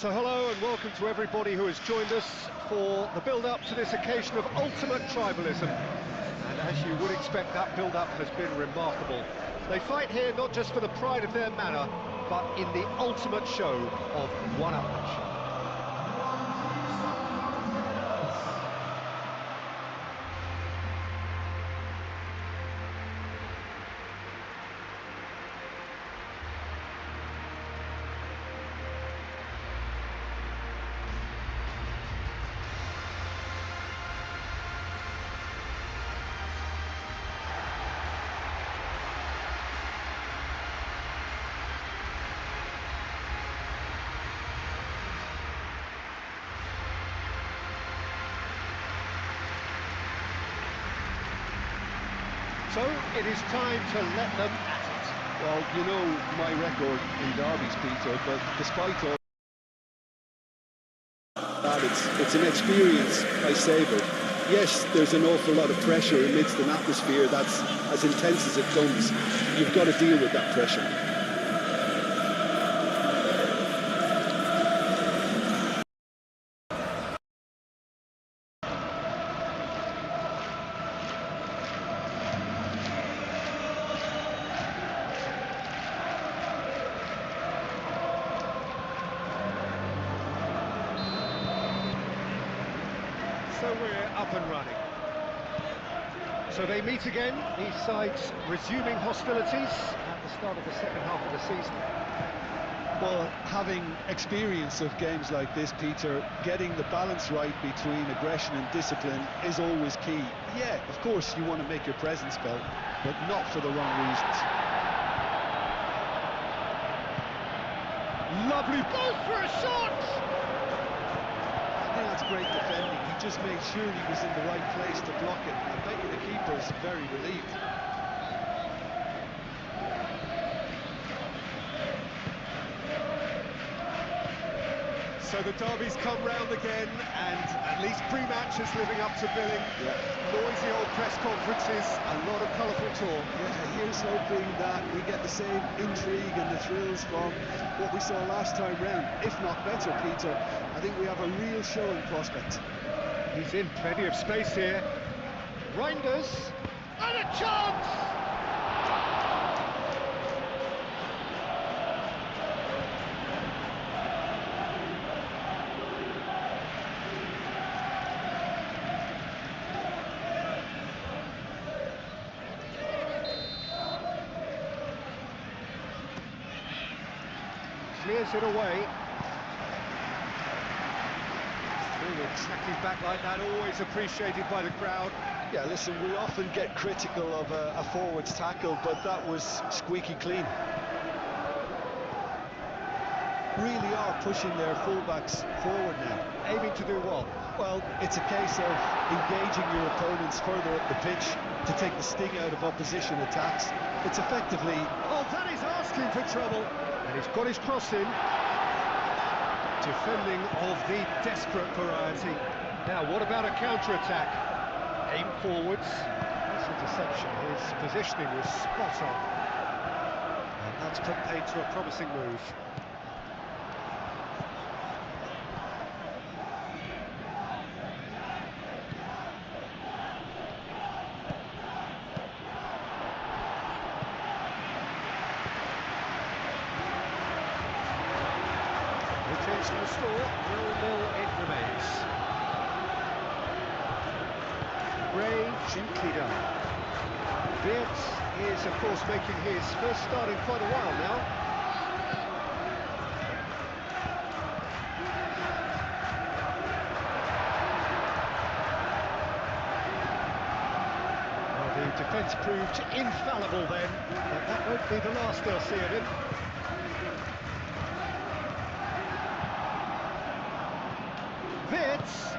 So hello and welcome to everybody who has joined us for the build-up to this occasion of ultimate tribalism. And as you would expect, that build-up has been remarkable. They fight here not just for the pride of their manor, but in the ultimate show of one-upmanship. So, it is time to let them at it. Well, you know my record in derbies, Peter, but despite all that, it's an experience I savoured. Yes, there's an awful lot of pressure amidst an atmosphere that's as intense as it comes. You've got to deal with that pressure. So we're up and running. So they meet again, these sides resuming hostilities at the start of the second half of the season. Well, having experience of games like this, Peter, getting the balance right between aggression and discipline is always key. Yeah, of course you want to make your presence felt, but not for the wrong reasons. Lovely ball for a shot! I think that's great defending. He just made sure he was in the right place to block it. I bet you the keeper's very relieved. So the derby's come round again, and at least pre-match is living up to billing. Yeah. Noisy old press conferences, a lot of colourful talk. Yeah, here's hoping that we get the same intrigue and the thrills from what we saw last time round, if not better, Peter. I think we have a real showing prospect. He's in plenty of space here. Reinders, and a chance! Clears it away. Forward tracking back like that, always appreciated by the crowd. Yeah, listen, we often get critical of a forward's tackle, but that was squeaky clean. Really are pushing their fullbacks forward now. Aiming to do what? Well, it's a case of engaging your opponents further up the pitch to take the sting out of opposition attacks. It's effectively... Oh, that is asking for trouble. And he's got his cross in. Defending of the desperate variety. Now, what about a counter-attack? Aim forwards. That's a deception. His positioning was spot on. And that's put paid to a promising move. To restore, 0-0 it remains. Gray, gently done. Wirtz is, of course, making his first start in quite a while now. Well, the defence proved infallible then, but that won't be the last they'll see of him. Wirtz,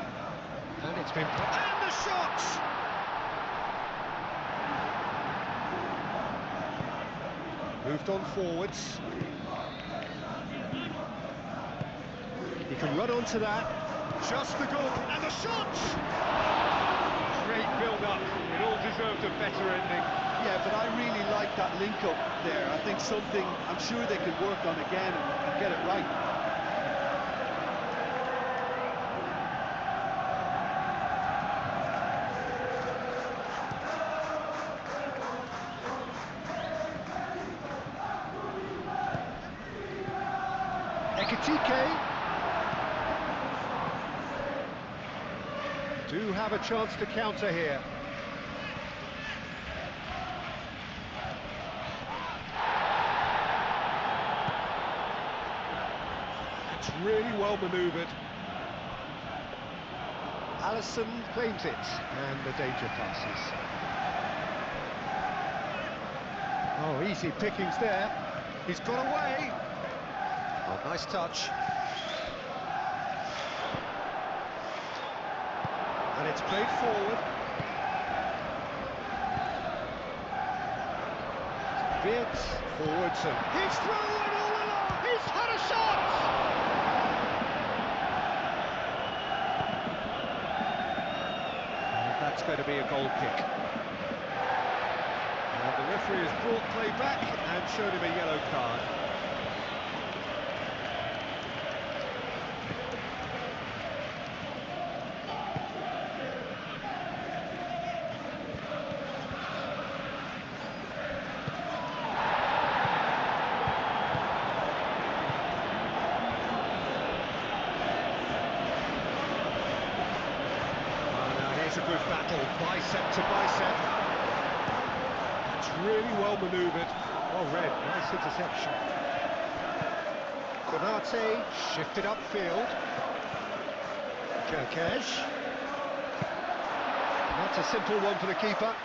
and it's been... And the shot! Moved on forwards. He can run onto that. Just the goal, and the shot! Great build-up. It all deserved a better ending. Yeah, but I really like that link-up there. I think something I'm sure they can work on again and get it right. TK. Do have a chance to counter here. It's really well manoeuvred. Allison claims it, and the danger passes. Oh, easy pickings there. He's got away. Oh, nice touch. And it's played forward. Viet forwards and he's through and all along. He's had a shot. And that's going to be a goal kick. And the referee has brought play back and showed him a yellow card. It's a good battle, bicep to bicep. It's really well manoeuvred. Well read, nice interception. Konate shifted upfield. Kerkesh. That's a simple one for the keeper.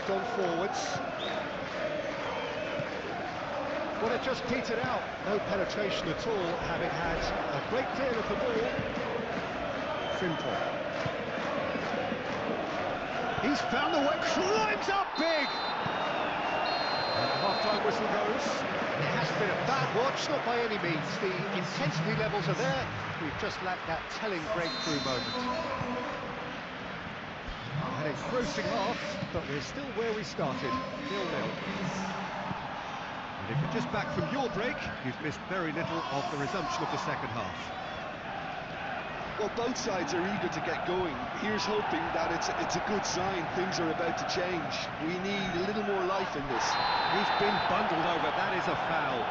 Moved on forwards. Well, it just petered out. No penetration at all, having had a great deal of the ball. Simple. He's found the way, climbs up big! And the half-time whistle goes. It hasn't been a bad watch, not by any means. The intensity levels are there. We've just lacked that telling breakthrough moment. An engrossing half, but we're still where we started, 0-0. And if you're just back from your break, you've missed very little of the resumption of the second half. Well, both sides are eager to get going. Here's hoping that it's a good sign. Things are about to change. We need a little more life in this. He's been bundled over. That is a foul.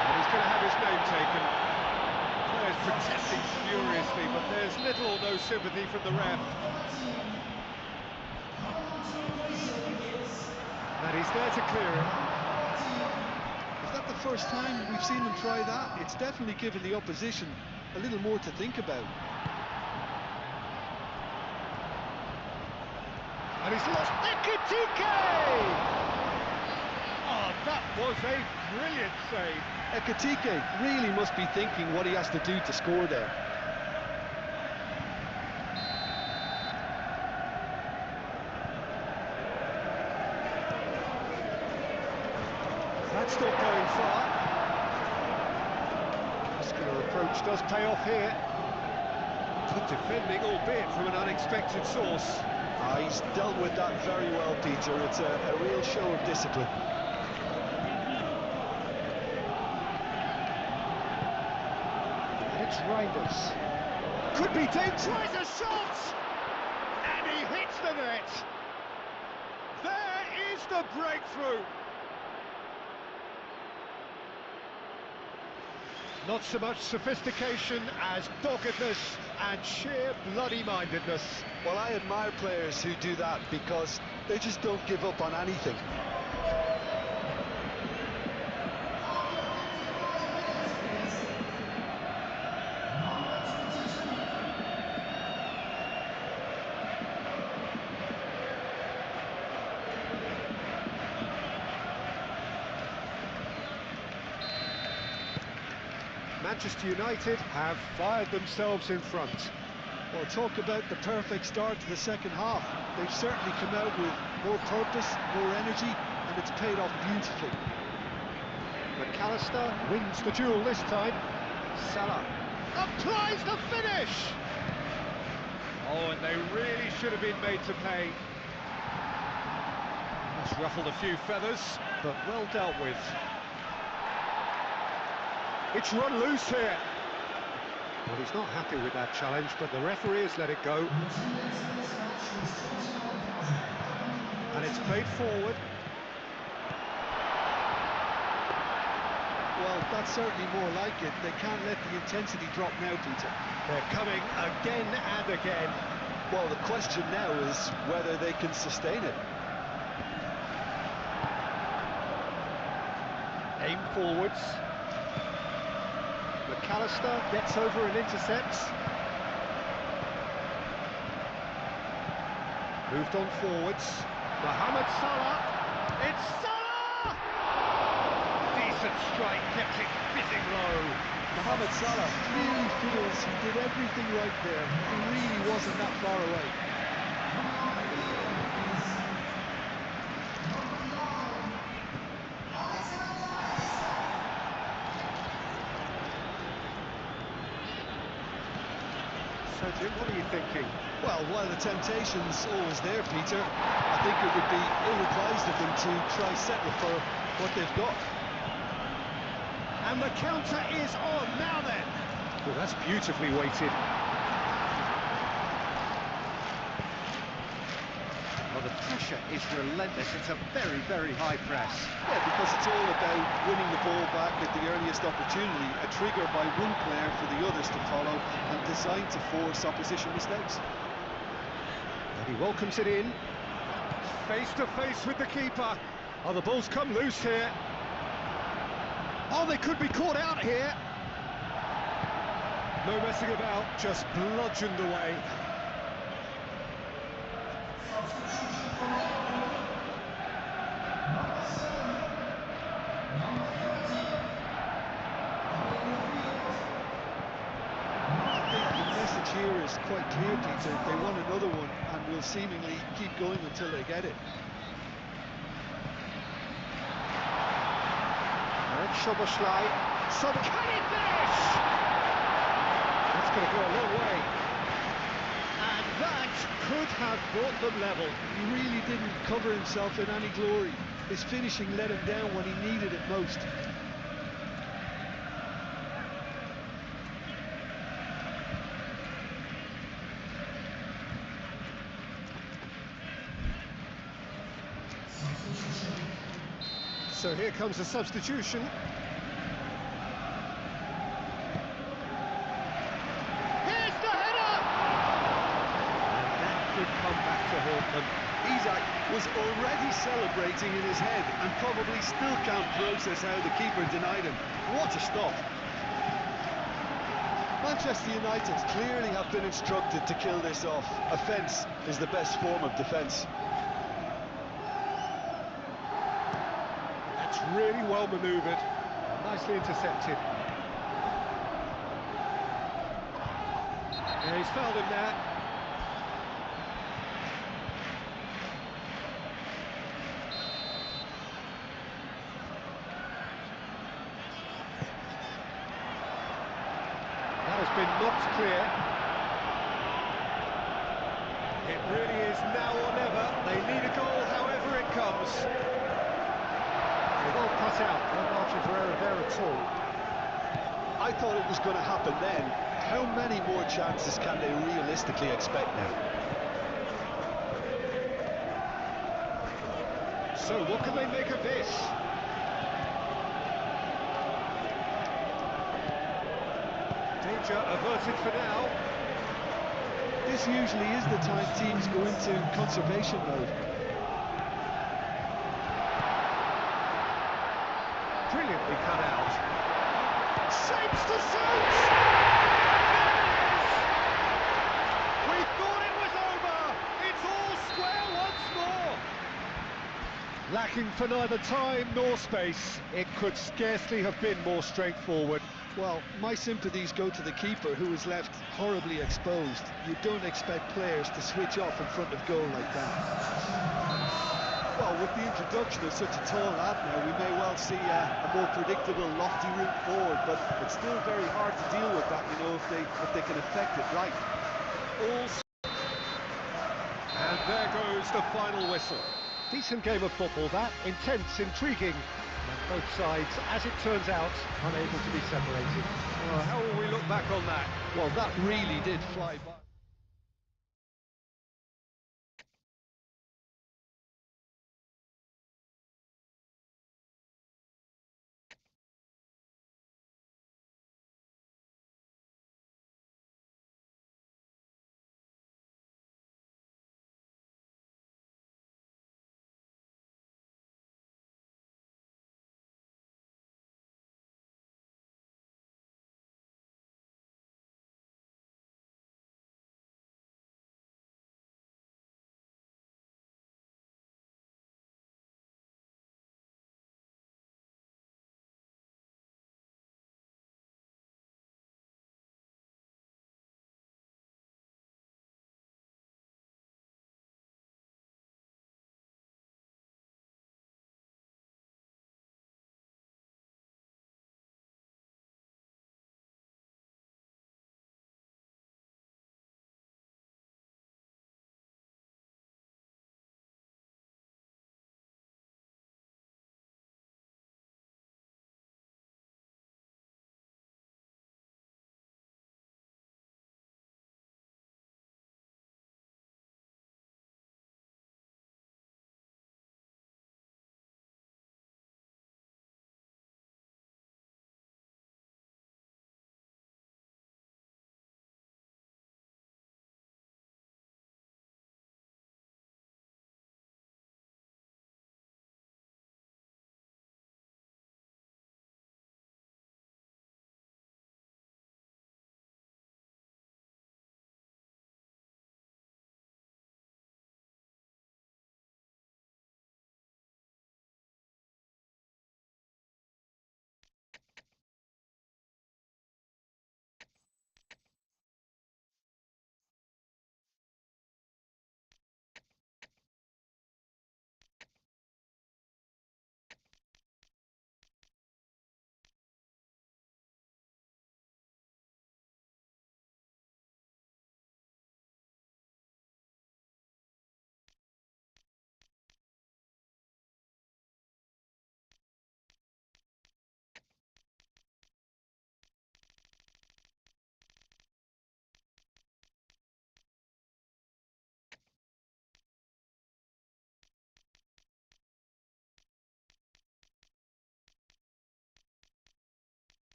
And he's going to have his name taken. Players protesting furiously, but there's little or no sympathy from the ref. And he's there to clear it. Is that the first time we've seen them try that? It's definitely given the opposition a little more to think about. And he's lost Ekitike! Oh, that was a brilliant save. Ekitike really must be thinking what he has to do to score there. That's not going far. Muscular approach does pay off here. Good defending, albeit from an unexpected source. He's dealt with that very well, Peter. It's a real show of discipline. And it's Reinders. Could be dangerous. Tries a shot! And he hits the net. There is the breakthrough. Not so much sophistication as doggedness and sheer bloody-mindedness. Well, I admire players who do that because they just don't give up on anything. Manchester United have fired themselves in front. Well, talk about the perfect start to the second half. They've certainly come out with more purpose, more energy, and it's paid off beautifully. McAllister wins the duel this time. Salah applies the finish! Oh, and they really should have been made to pay. That's ruffled a few feathers, but well dealt with. It's run loose here. Well, he's not happy with that challenge, but the referee has let it go. And it's played forward. Well, that's certainly more like it. They can't let the intensity drop now, Peter. They're coming again and again. Well, the question now is whether they can sustain it. Aim forwards. McAllister gets over and intercepts. Moved on forwards. Mohamed Salah. It's Salah! Decent strike, kept it fizzing low. Mohamed Salah really feels he did everything right there. He really wasn't that far away. So, Jim, what are you thinking? Well, while the temptation's always there, Peter, I think it would be ill-advised of them to try settle for what they've got. And the counter is on, now then! Well, that's beautifully weighted. Well, the pressure is relentless. It's a very, very high press. Yeah, because it's all about winning the ball back at the earliest opportunity, a trigger by one player for the others to follow, and designed to force opposition mistakes. And he welcomes it in. Face to face with the keeper. Oh, the ball's come loose here. Oh, they could be caught out here. No messing about, just bludgeoned away. quite clear, Peter. They want another one and will seemingly keep going until they get it. Soboslai. Can he finish? That's going to go a long way. And that could have brought them level. He really didn't cover himself in any glory. His finishing let him down when he needed it most. So here comes a substitution. Here's the header! And that could come back to haunt them. Isak was already celebrating in his head and probably still can't process how the keeper denied him. What a stop! Manchester United clearly have been instructed to kill this off. Offence is the best form of defence. That's really well manoeuvred, nicely intercepted. Yeah, he's fouled him there. That has been knocked clear. It really is now or never. They need a goal however it comes. Well cut out, no margin for error there at all. I thought it was going to happen then. How many more chances can they realistically expect now? So what can they make of this? Danger averted for now. This usually is the time teams go into conservation mode. Brilliantly cut out. Shapes to shoot! We thought it was over! It's all square once more! Lacking for neither time nor space, it could scarcely have been more straightforward. Well, my sympathies go to the keeper, who was left horribly exposed. You don't expect players to switch off in front of goal like that. Well, with the introduction of such a tall lad now, we may well see a more predictable, lofty route forward, but it's still very hard to deal with that, you know, if they can affect it right. And there goes the final whistle. Decent game of football, that. Intense, intriguing. And both sides, as it turns out, unable to be separated. Well, how will we look back on that? Well, that really did fly by.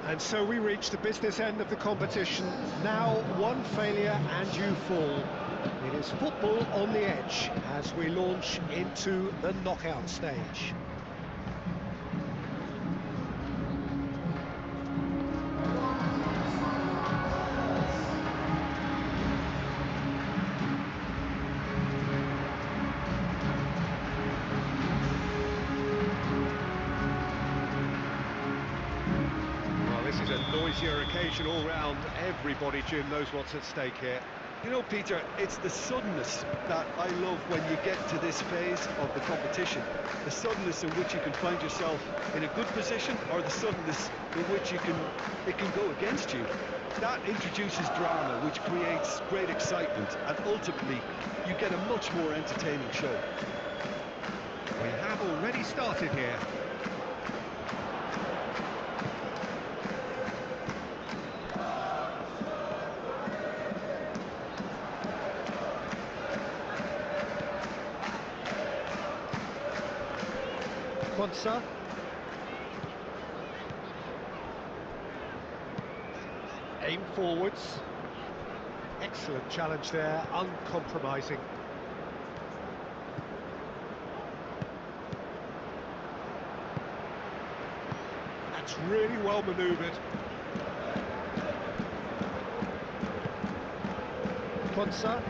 And so we reach the business end of the competition. Now one failure and you fall. It is football on the edge as we launch into the knockout stage. This is a noisier occasion all round. Everybody, Jim, knows what's at stake here. You know, Peter, it's the suddenness that I love when you get to this phase of the competition. The suddenness in which you can find yourself in a good position, or the suddenness in which it can go against you. That introduces drama, which creates great excitement, and ultimately you get a much more entertaining show. We have already started here. Konsa. Aim forwards. Excellent challenge there, uncompromising. That's really well manoeuvred. Konsa.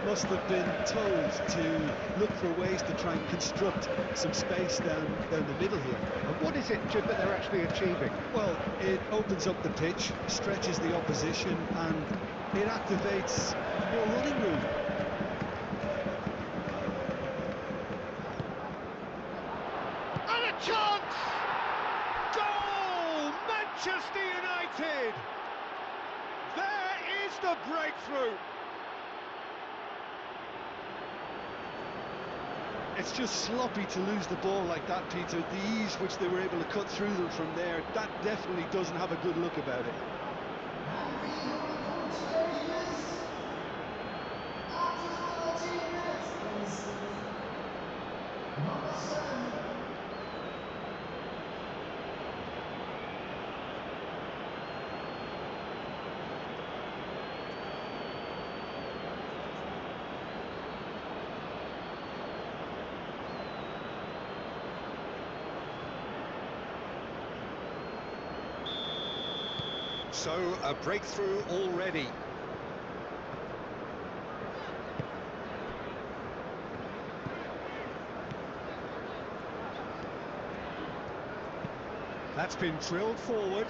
Must have been told to look for ways to try and construct some space down the middle here. And what is it, Jim, that they're actually achieving? Well, it opens up the pitch, stretches the opposition, and it activates more running room. And a chance! Goal! Manchester United! There is the breakthrough! It's just sloppy to lose the ball like that, Peter. The ease which they were able to cut through them from there, that definitely doesn't have a good look about it. So, a breakthrough already. That's been drilled forward.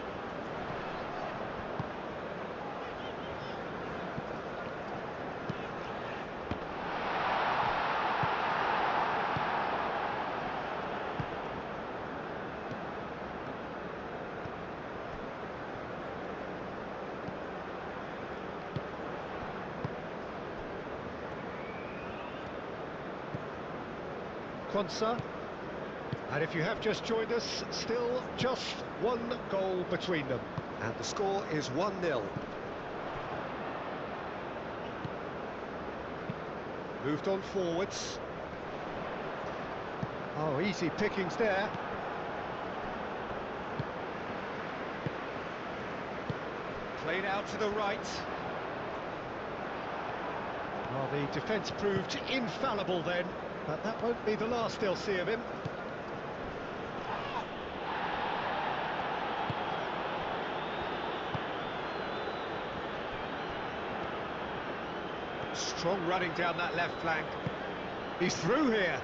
Konsa. And if you have just joined us, still just one goal between them. And the score is 1-0. Moved on forwards. Oh, easy pickings there. Played out to the right. Well, the defence proved infallible then. But that won't be the last they'll see of him. Strong running down that left flank. He's through here.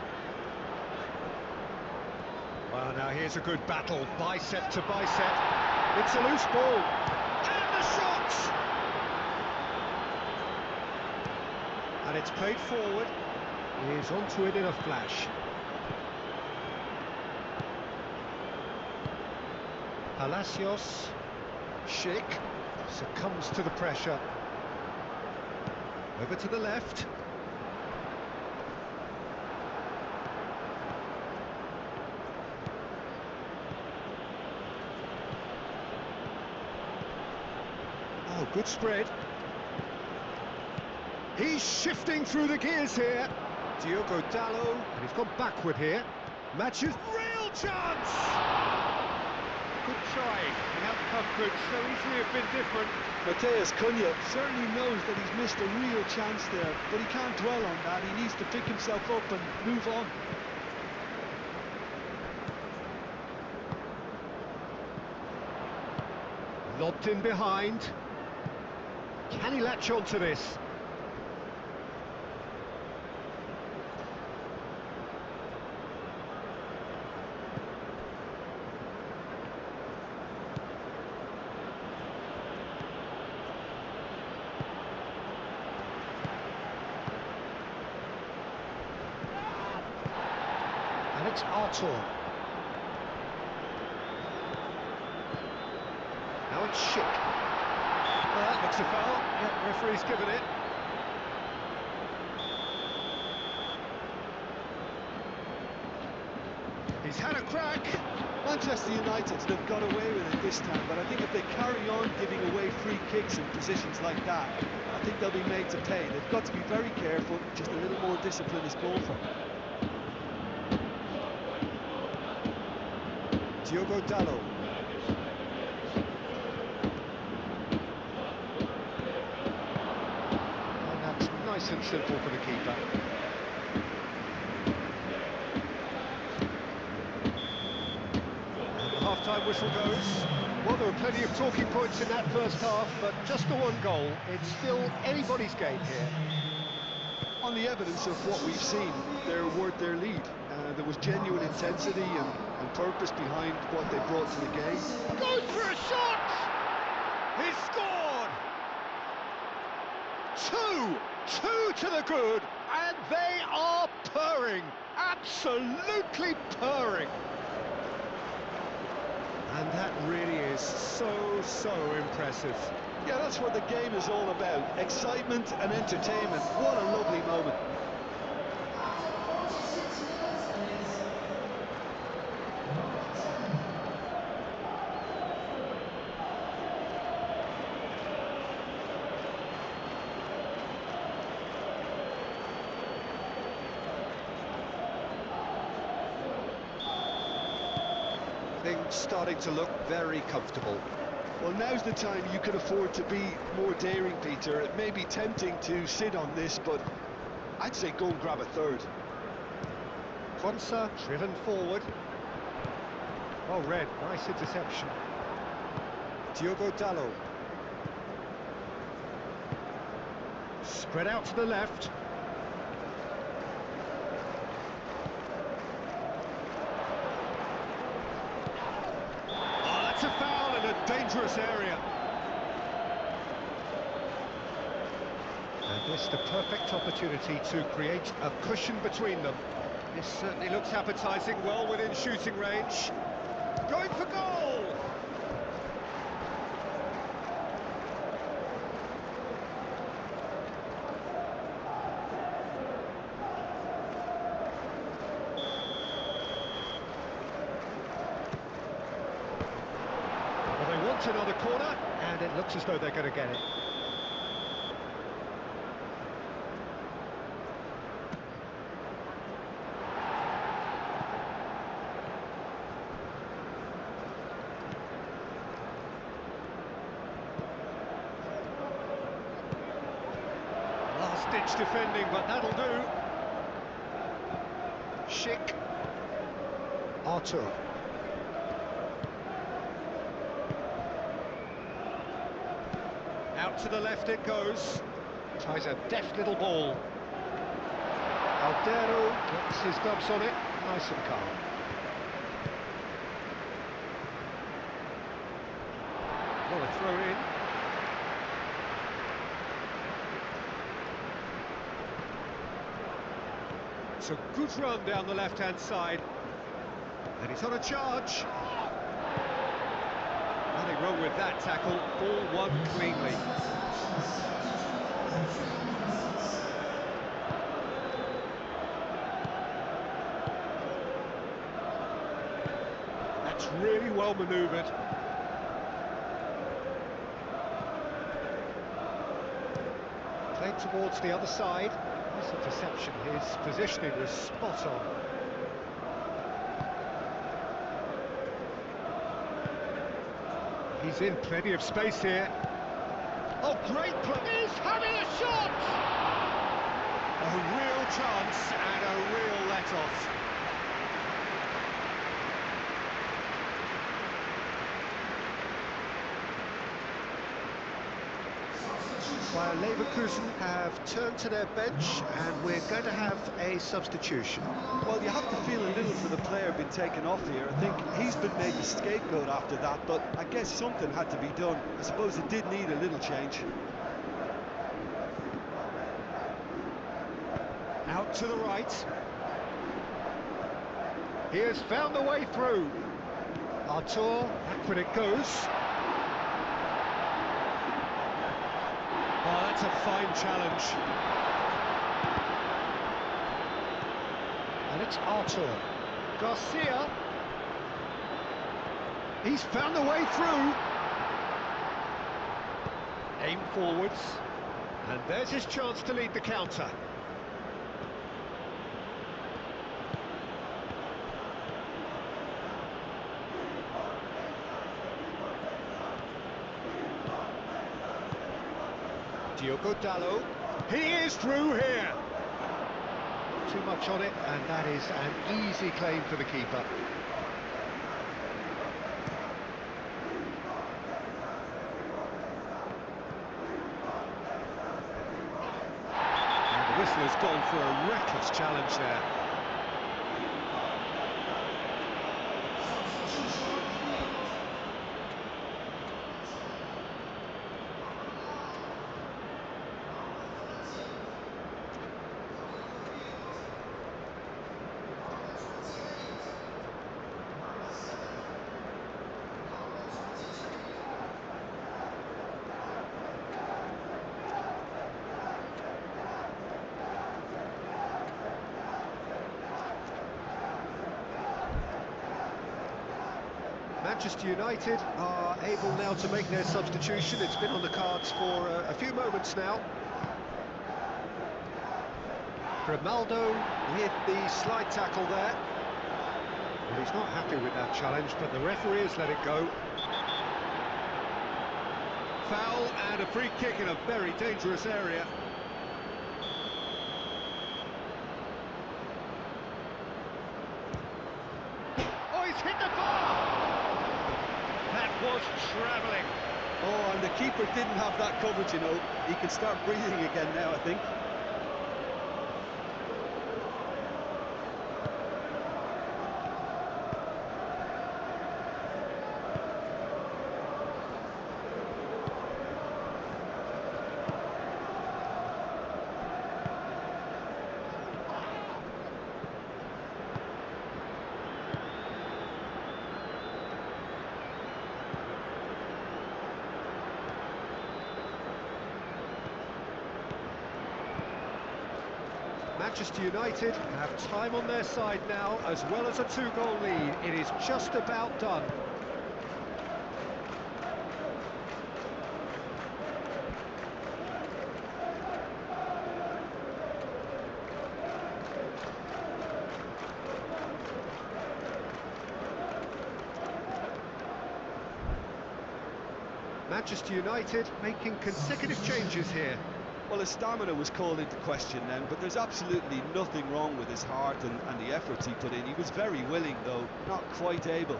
Well, now here's a good battle, bicep to bicep. It's a loose ball. And the shot! And it's played forward. He's onto it in a flash. Palacios. Schick succumbs to the pressure. Over to the left. Oh, good spread. He's shifting through the gears here. Diogo Dalot, and he's gone backward here. Matches real chance! Good try. The outcome could so easily have been different. Mateus Cunha certainly knows that he's missed a real chance there, but he can't dwell on that. He needs to pick himself up and move on. Lobbed in behind. Can he latch on to this? And it's Artur. Now it's Schick. Well, that looks a foul. Yeah, referee's given it. He's had a crack. Manchester United, they've got away with it this time, but I think if they carry on giving away free kicks in positions like that, I think they'll be made to pay. They've got to be very careful. Just a little more discipline is called for. Diogo Dalot. And that's nice and simple for the keeper. And the half-time whistle goes. Well, there were plenty of talking points in that first half, but just the one goal. It's still anybody's game here. On the evidence of what we've seen, they're worth their lead. There was genuine intensity and purpose behind what they brought to the game. Going for a shot! He's scored! Two to the good, and they are purring, absolutely purring. And that really is so impressive. Yeah, that's what the game is all about. Excitement and entertainment. What a lovely moment. Things starting to look very comfortable. Well, now's the time you can afford to be more daring, Peter. It may be tempting to sit on this, but I'd say go and grab a third. Quansah driven forward. Well read, nice interception. Diogo Dalot. Spread out to the left. A foul in a dangerous area. And this the perfect opportunity to create a cushion between them. This certainly looks appetising, well within shooting range. Going for goal! They want another corner, and it looks as though they're going to get it. Last-ditch defending, but that'll do. Schick. Artur. Out to the left it goes. Tries a deft little ball. Aldero gets his gloves on it, nice and calm. Well, a throw in. It's a good run down the left-hand side. And he's on a charge. Nothing wrong with that tackle, ball won cleanly. That's really well manoeuvred. Played towards the other side. Nice interception, his positioning was spot on. He's in plenty of space here. Oh, great play! He's having a shot! A real chance and a real let-off. Bayer Leverkusen have turned to their bench, and we're going to have a substitution. Well, you have to feel a little for the player being taken off here. I think he's been made the scapegoat after that, but I guess something had to be done. I suppose it did need a little change. Out to the right. He has found the way through. Artur, backward it goes. Oh, that's a fine challenge. And it's Artur. Garcia. He's found the way through. Aim forwards. And there's his chance to lead the counter. Diogo Dalot, he is through here. Not too much on it, and that is an easy claim for the keeper. And the whistle has gone for a reckless challenge there. Manchester United are able now to make their substitution. It's been on the cards for a few moments now. Grimaldo with the slide tackle there. Well, he's not happy with that challenge, but the referee has let it go. Foul and a free kick in a very dangerous area. Oh, he's hit the bar! That was travelling. Oh, and the keeper didn't have that coverage, you know. He can start breathing again now, I think. Manchester United have time on their side now, as well as a two-goal lead. It is just about done. Manchester United making consecutive changes here. Well, his stamina was called into question then, but there's absolutely nothing wrong with his heart and the efforts he put in. He was very willing, though, not quite able.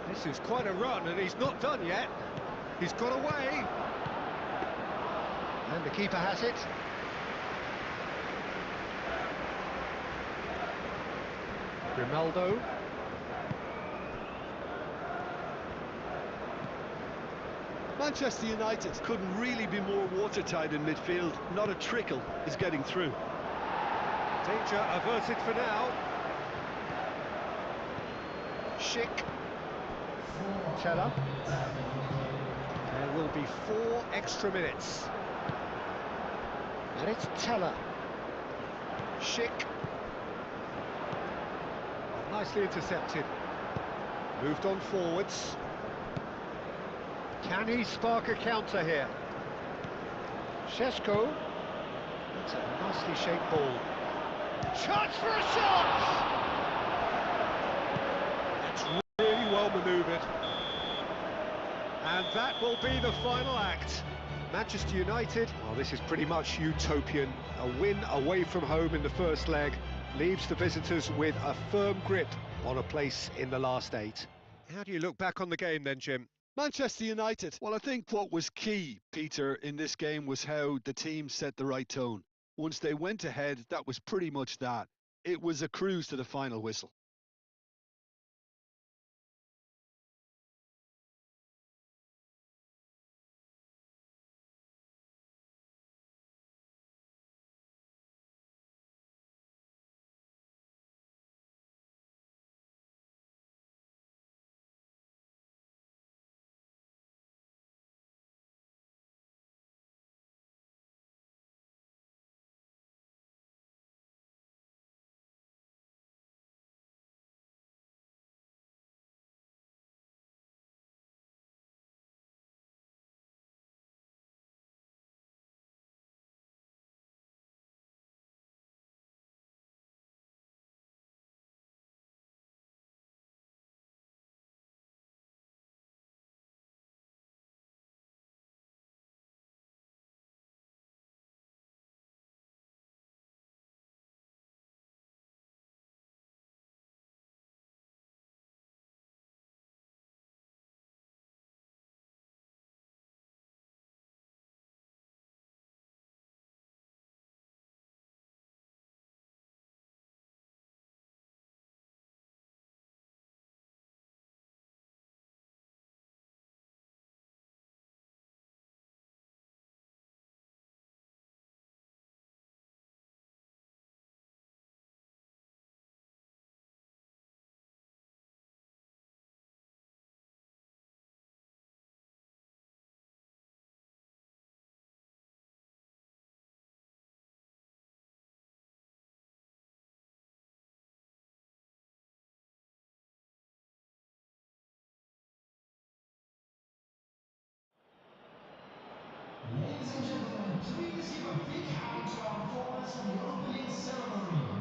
This is quite a run, and he's not done yet. He's got away. And the keeper has it. Grimaldo. Manchester United couldn't really be more watertight in midfield. Not a trickle is getting through. Danger averted for now. Schick. Teller. There will be 4 extra minutes. And it's Teller. Schick. Nicely intercepted. Moved on forwards. Can he spark a counter here? Šeško. That's a nicely shaped ball. Chance for a shot! That's really well manoeuvred. And that will be the final act. Manchester United, well, this is pretty much utopian. A win away from home in the first leg leaves the visitors with a firm grip on a place in the last 8. How do you look back on the game then, Jim? Manchester United. Well, I think what was key, Peter, in this game was how the team set the right tone. Once they went ahead, that was pretty much that. It was a cruise to the final whistle. Ladies and gentlemen, please give a big hand to our performers for the opening ceremony.